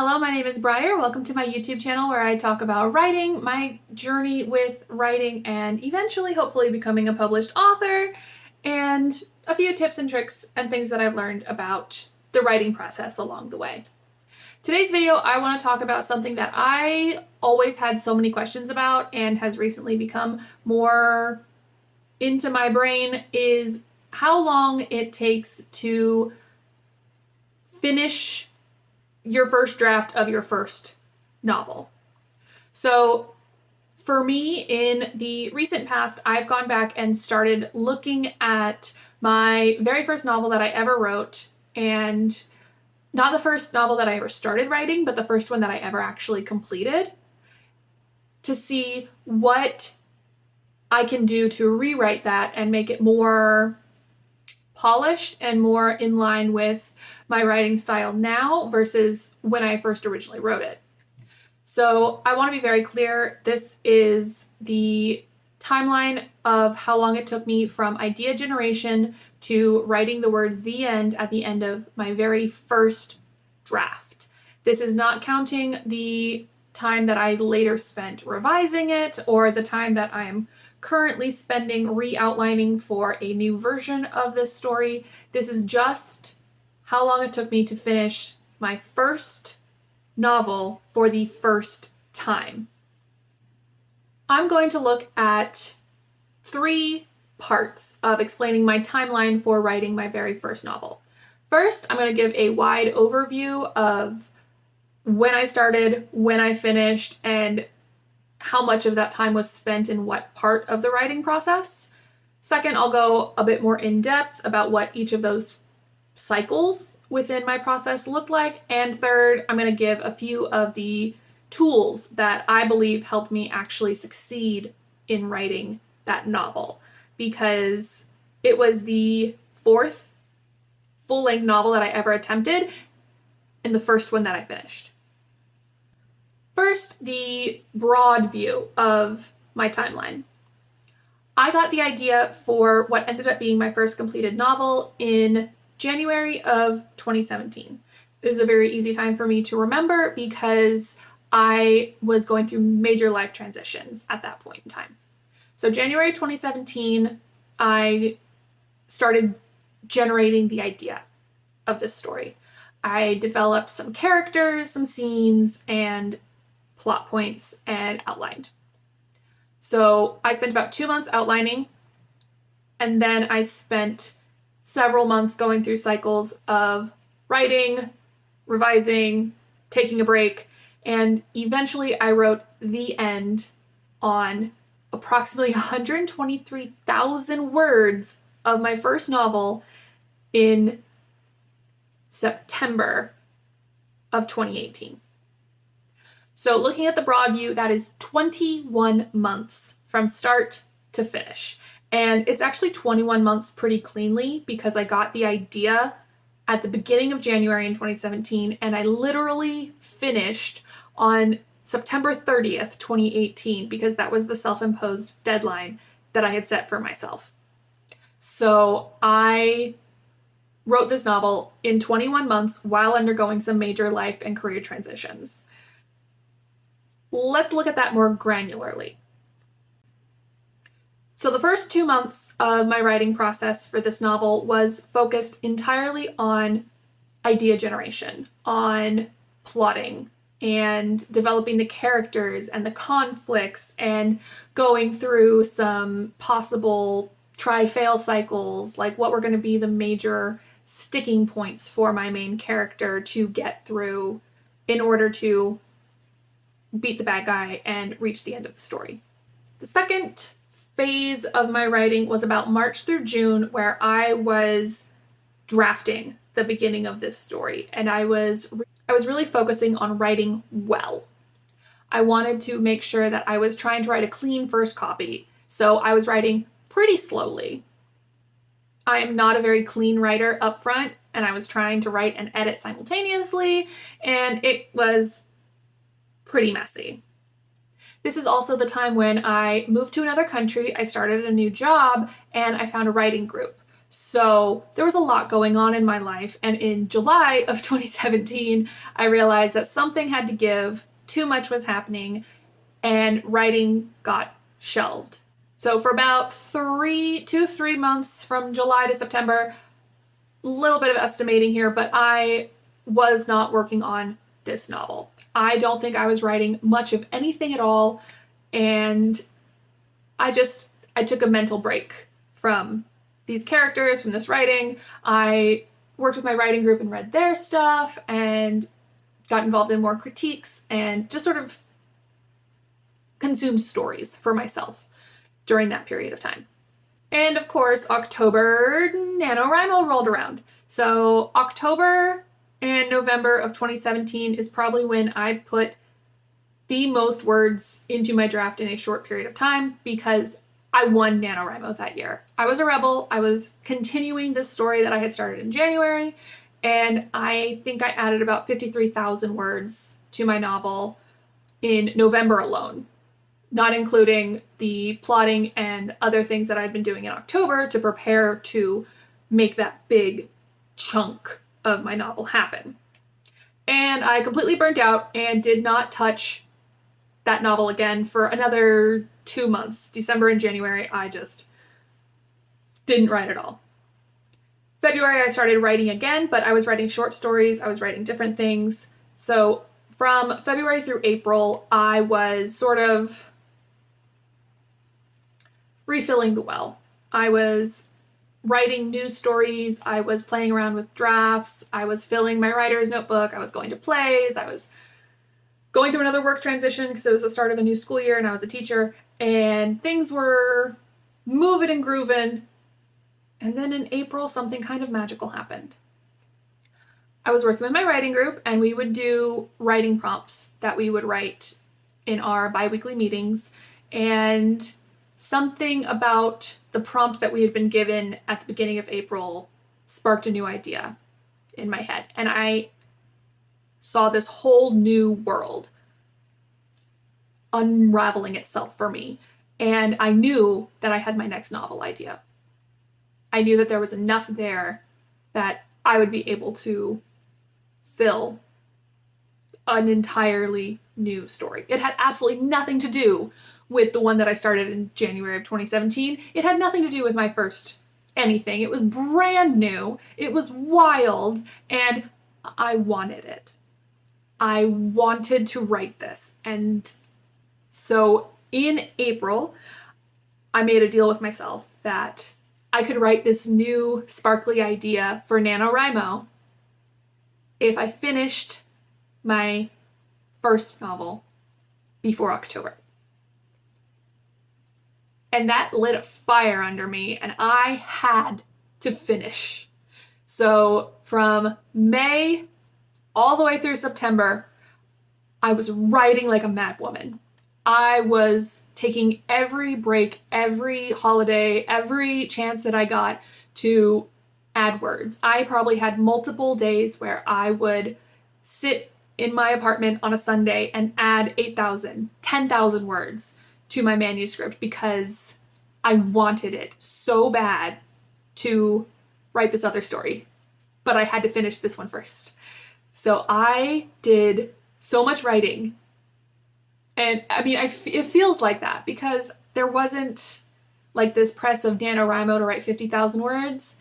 Hello, my name is Briar. Welcome to my YouTube channel where I talk about writing, my journey with writing, and eventually, hopefully, becoming a published author, and a few tips and tricks and things that I've learned about the writing process along the way. Today's video, I want to talk about something that I always had so many questions about and has recently become more into my brain, is how long it takes to finish your first draft of your first novel. So for me, in the recent past, I've gone back and started looking at my very first novel that I ever wrote, and not the first novel that I ever started writing, but the first one that I ever actually completed, to see what I can do to rewrite that and make it more polished and more in line with my writing style now versus when I first originally wrote it. So I want to be very clear. This is the timeline of how long it took me from idea generation to writing the words "the end" at the end of my very first draft. This is not counting the time that I later spent revising it or the time that I'm currently spending re-outlining for a new version of this story. This is just how long it took me to finish my first novel for the first time. I'm going to look at 3 parts of explaining my timeline for writing my very first novel. First, I'm going to give a wide overview of when I started, when I finished, and how much of that time was spent in what part of the writing process. Second, I'll go a bit more in depth about what each of those cycles within my process looked like. And third, I'm going to give a few of the tools that I believe helped me actually succeed in writing that novel, because it was the 4th full-length novel that I ever attempted and the first one that I finished. First, the broad view of my timeline. I got the idea for what ended up being my first completed novel in January of 2017. It was a very easy time for me to remember because I was going through major life transitions at that point in time. So January 2017, I started generating the idea of this story. I developed some characters, some scenes, and plot points, and outlined. So I spent about 2 months outlining, and then I spent several months going through cycles of writing, revising, taking a break, and eventually I wrote the end on approximately 123,000 words of my first novel in September of 2018. So looking at the broad view, that is 21 months from start to finish. And it's actually 21 months pretty cleanly because I got the idea at the beginning of January in 2017, and I literally finished on September 30th, 2018, because that was the self-imposed deadline that I had set for myself. So I wrote this novel in 21 months while undergoing some major life and career transitions. Let's look at that more granularly. So the first 2 months of my writing process for this novel was focused entirely on idea generation, on plotting, and developing the characters and the conflicts, and going through some possible try-fail cycles, like what were going to be the major sticking points for my main character to get through in order to beat the bad guy and reach the end of the story. The second phase of my writing was about March through June, where I was drafting the beginning of this story, and I was really focusing on writing well. I wanted to make sure that I was trying to write a clean first copy, so I was writing pretty slowly. I am not a very clean writer up front, and I was trying to write and edit simultaneously, and it was pretty messy. This is also the time when I moved to another country, I started a new job, and I found a writing group. So there was a lot going on in my life. And in July of 2017, I realized that something had to give, too much was happening, and writing got shelved. So for about 3 months from July to September, a little bit of estimating here, but I was not working on this novel. I don't think I was writing much of anything at all, and I took a mental break from these characters, from this writing. I worked with my writing group and read their stuff and got involved in more critiques and just sort of consumed stories for myself during that period of time. And of course, October NaNoWriMo rolled around. So October and November of 2017 is probably when I put the most words into my draft in a short period of time because I won NaNoWriMo that year. I was a rebel. I was continuing this story that I had started in January, and I think I added about 53,000 words to my novel in November alone, not including the plotting and other things that I'd been doing in October to prepare to make that big chunk of my novel happen. And I completely burnt out and did not touch that novel again for another 2 months. December and January, I just didn't write at all. February, I started writing again, but I was writing short stories. I was writing different things. So from February through April, I was sort of refilling the well. I was writing new stories. I was playing around with drafts. I was filling my writer's notebook. I was going to plays. I was going through another work transition because it was the start of a new school year and I was a teacher, and things were moving and grooving. And then in April, something kind of magical happened. I was working with my writing group, and we would do writing prompts that we would write in our bi-weekly meetings, and something about the prompt that we had been given at the beginning of April sparked a new idea in my head, and I saw this whole new world unraveling itself for me, and I knew that I had my next novel idea. I knew that there was enough there that I would be able to fill an entirely new story. It had absolutely nothing to do with the one that I started in January of 2017. It had nothing to do with my first anything. It was brand new. It was wild, and I wanted it. I wanted to write this. And so in April, I made a deal with myself that I could write this new sparkly idea for NaNoWriMo if I finished my first novel before October. And that lit a fire under me, and I had to finish. So from May all the way through September, I was writing like a mad woman. I was taking every break, every holiday, every chance that I got to add words. I probably had multiple days where I would sit in my apartment on a Sunday and add 8,000, 10,000 words to my manuscript because I wanted it so bad to write this other story. But I had to finish this one first. So I did so much writing. And I mean, it feels like that because there wasn't like this press of NaNoWriMo to write 50,000 words.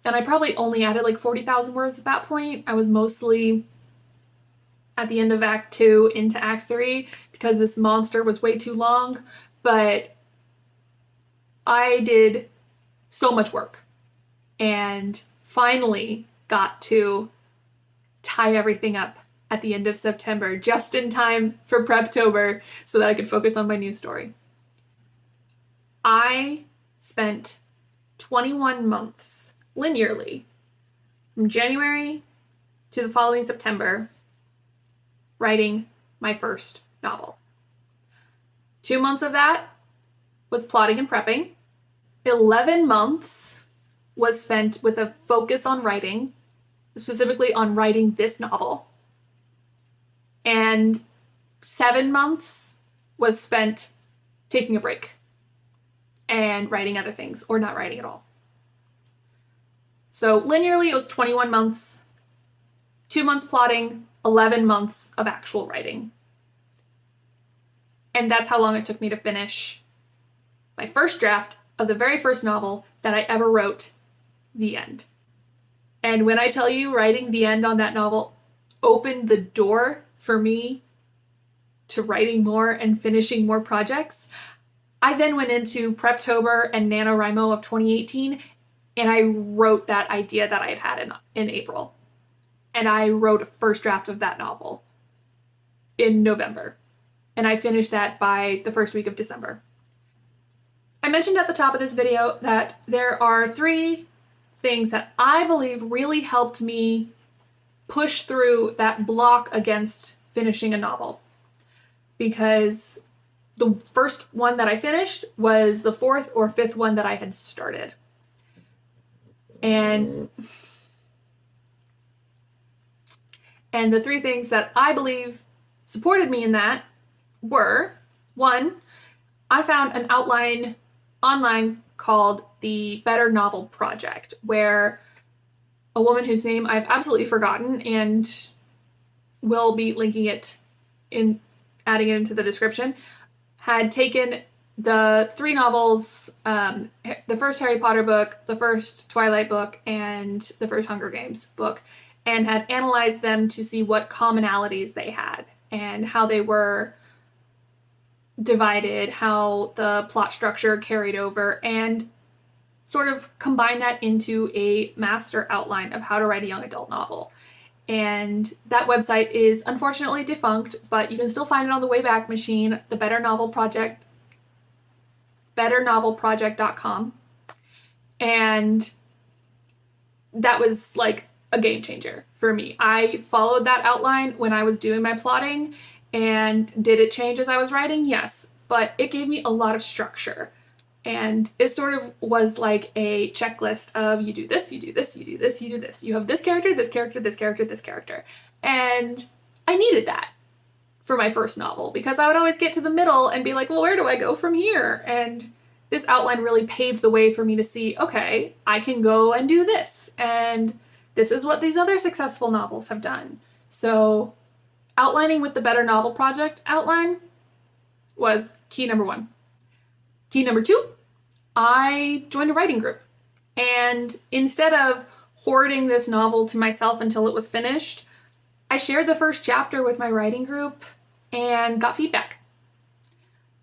And I probably only added like 40,000 words at that point. I was mostly at the end of Act 2 into Act 3 because this monster was way too long. But I did so much work and finally got to tie everything up at the end of September, just in time for Preptober so that I could focus on my new story. I spent 21 months linearly from January to the following September writing my first novel. 2 months of that was plotting and prepping. 11 months was spent with a focus on writing, specifically on writing this novel. And 7 months was spent taking a break and writing other things or not writing at all. So linearly, it was 21 months, 2 months plotting, 11 months of actual writing. And that's how long it took me to finish my first draft of the very first novel that I ever wrote, The End. And when I tell you writing the end on that novel opened the door for me to writing more and finishing more projects, I then went into Preptober and NaNoWriMo of 2018, and I wrote that idea that I had had in April. And I wrote a first draft of that novel in November. And I finished that by the first week of December. I mentioned at the top of this video that there are 3 things that I believe really helped me push through that block against finishing a novel. Because the first one that I finished was the 4th or 5th one that I had started. And the 3 things that I believe supported me in that were, 1, I found an outline online called the Better Novel Project, where a woman whose name I've absolutely forgotten and will be linking it in, adding it into the description, had taken the 3 novels, the first Harry Potter book, the first Twilight book, and the first Hunger Games book, and had analyzed them to see what commonalities they had and how they were divided, how the plot structure carried over, and sort of combine that into a master outline of how to write a young adult novel. And that website is unfortunately defunct, but you can still find it on the Wayback Machine, the Better Novel Project, betternovelproject.com. And that was like a game changer for me. I followed that outline when I was doing my plotting, and did it change as I was writing? Yes, but it gave me a lot of structure. And it sort of was like a checklist of you do this, you do this, you do this, you do this. You have this character, this character, this character, this character. And I needed that for my first novel because I would always get to the middle and be like, well, where do I go from here? And this outline really paved the way for me to see, okay, I can go and do this. And this is what these other successful novels have done. So outlining with the Better Novel Project outline was key number 1. Key number 2, I joined a writing group. And instead of hoarding this novel to myself until it was finished, I shared the first chapter with my writing group and got feedback.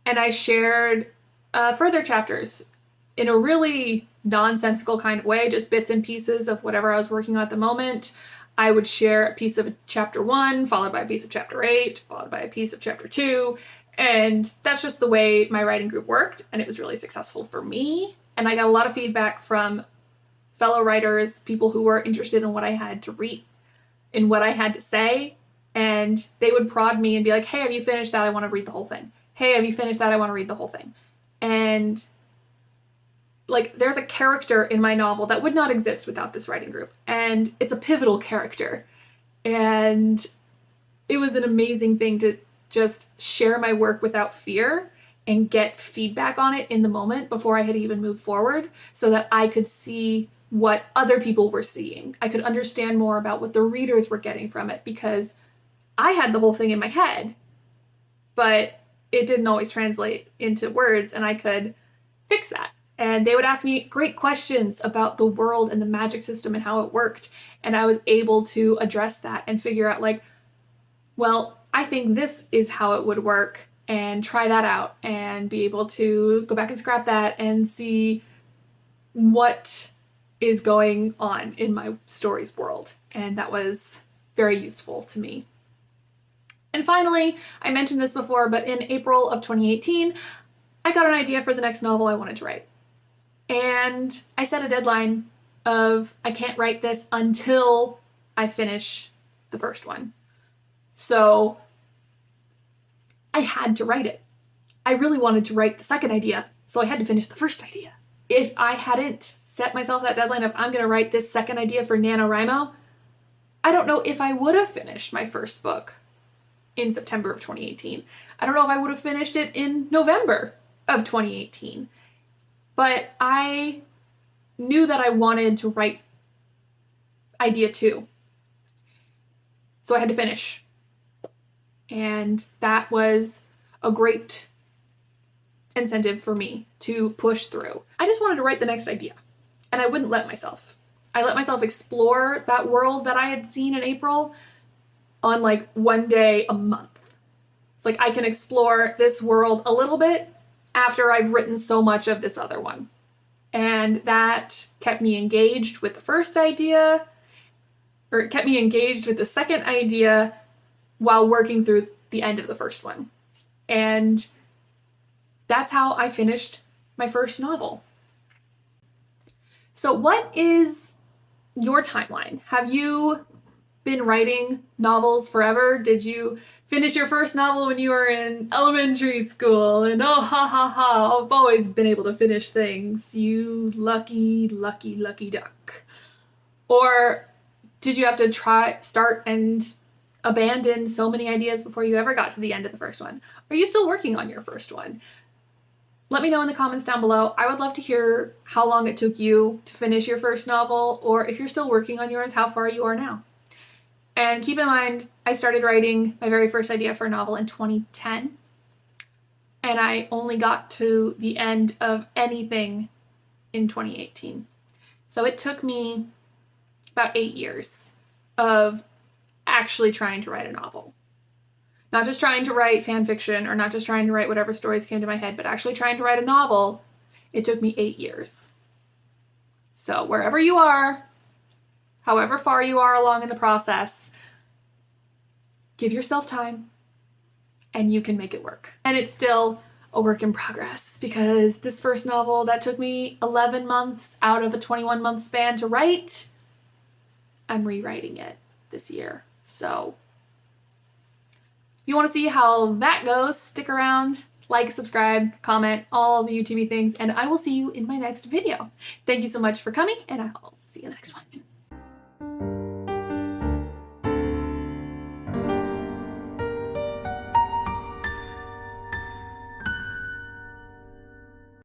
And I shared further chapters in a really nonsensical kind of way, just bits and pieces of whatever I was working on at the moment. I would share a piece of chapter 1, followed by a piece of chapter 8, followed by a piece of chapter 2. And that's just the way my writing group worked. And it was really successful for me. And I got a lot of feedback from fellow writers, people who were interested in what I had to read, in what I had to say. And they would prod me and be like, hey, have you finished that? I want to read the whole thing. Hey, have you finished that? I want to read the whole thing. And like, there's a character in my novel that would not exist without this writing group. And it's a pivotal character. And it was an amazing thing to just share my work without fear and get feedback on it in the moment before I had even moved forward so that I could see what other people were seeing. I could understand more about what the readers were getting from it because I had the whole thing in my head, but it didn't always translate into words, and I could fix that. And they would ask me great questions about the world and the magic system and how it worked. And I was able to address that and figure out like, well, I think this is how it would work, and try that out and be able to go back and scrap that and see what is going on in my story's world. And that was very useful to me. And finally, I mentioned this before, but in April of 2018, I got an idea for the next novel I wanted to write. And I set a deadline of I can't write this until I finish the first one. So I had to write it. I really wanted to write the second idea, so I had to finish the first idea. If I hadn't set myself that deadline of I'm going to write this second idea for NaNoWriMo, I don't know if I would have finished my first book in September of 2018. I don't know if I would have finished it in November of 2018. But I knew that I wanted to write idea 2. So I had to finish. And that was a great incentive for me to push through. I just wanted to write the next idea, and I wouldn't let myself. I let myself explore that world that I had seen in April on like one day a month. It's like I can explore this world a little bit after I've written so much of this other one. And that kept me engaged with the first idea, or it kept me engaged with the second idea while working through the end of the first one. And that's how I finished my first novel. So what is your timeline? Have you been writing novels forever? Did you finish your first novel when you were in elementary school? And oh, ha, ha, ha, I've always been able to finish things. You lucky, lucky, lucky duck. Or did you have to start and abandon so many ideas before you ever got to the end of the first one? Are you still working on your first one? Let me know in the comments down below. I would love to hear how long it took you to finish your first novel, or if you're still working on yours, how far you are now. And keep in mind, I started writing my very first idea for a novel in 2010, and I only got to the end of anything in 2018. So it took me about 8 years of actually trying to write a novel. Not just trying to write fan fiction, or not just trying to write whatever stories came to my head, but actually trying to write a novel. It took me 8 years. So wherever you are, however far you are along in the process, give yourself time and you can make it work. And it's still a work in progress, because this first novel that took me 11 months out of a 21-month span to write, I'm rewriting it this year. So if you want to see how that goes, stick around, like, subscribe, comment, all the YouTube things, and I will see you in my next video. Thank you so much for coming, and I'll see you in the next one.